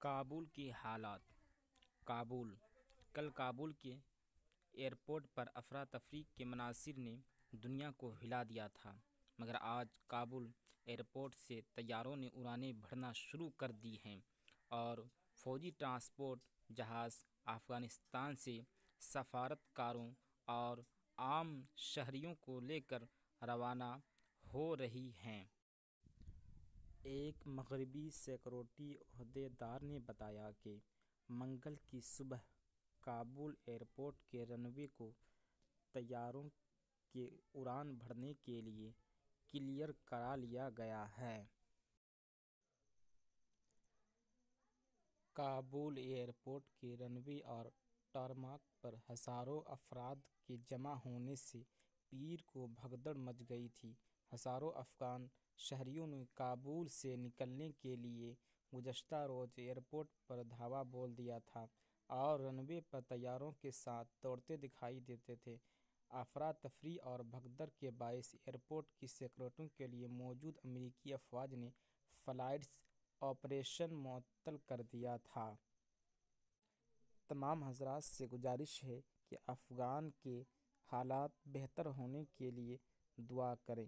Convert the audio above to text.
کابل کے حالات۔ کابل کل کابل کے ایئرپورٹ پر افراتفری کے مناظر نے دنیا کو ہلا دیا تھا، مگر آج کابل ایئرپورٹ سے طیاروں نے اڑانیں بھرنا شروع کر دی ہیں اور فوجی ٹرانسپورٹ جہاز افغانستان سے سفارتکاروں اور عام شہریوں کو لے کر روانہ ہو رہی ہیں۔ ایک مغربی سیکورٹی عہدیدار نے بتایا کہ منگل کی صبح کابل ایئرپورٹ کے رن وے کو طیاروں کے اڑان بھرنے کے لیے کلیئر کرا لیا گیا ہے۔ کابل ایئرپورٹ کے رن وے اور ٹارماک پر ہزاروں افراد کے جمع ہونے سے پیر کو بھگدڑ مچ گئی تھی۔ ہزاروں افغان شہریوں نے کابل سے نکلنے کے لیے گزشتہ روز ایئرپورٹ پر دھاوا بول دیا تھا اور رن وے پر طیاروں کے ساتھ دوڑتے دکھائی دیتے تھے۔ افراتفری اور بھگدڑ کے باعث ایئرپورٹ کی سیکورٹی کے لیے موجود امریکی افواج نے فلائٹ آپریشن معطل کر دیا تھا۔ تمام حضرات سے گزارش ہے کہ افغان کے حالات بہتر ہونے کے لیے دعا کریں۔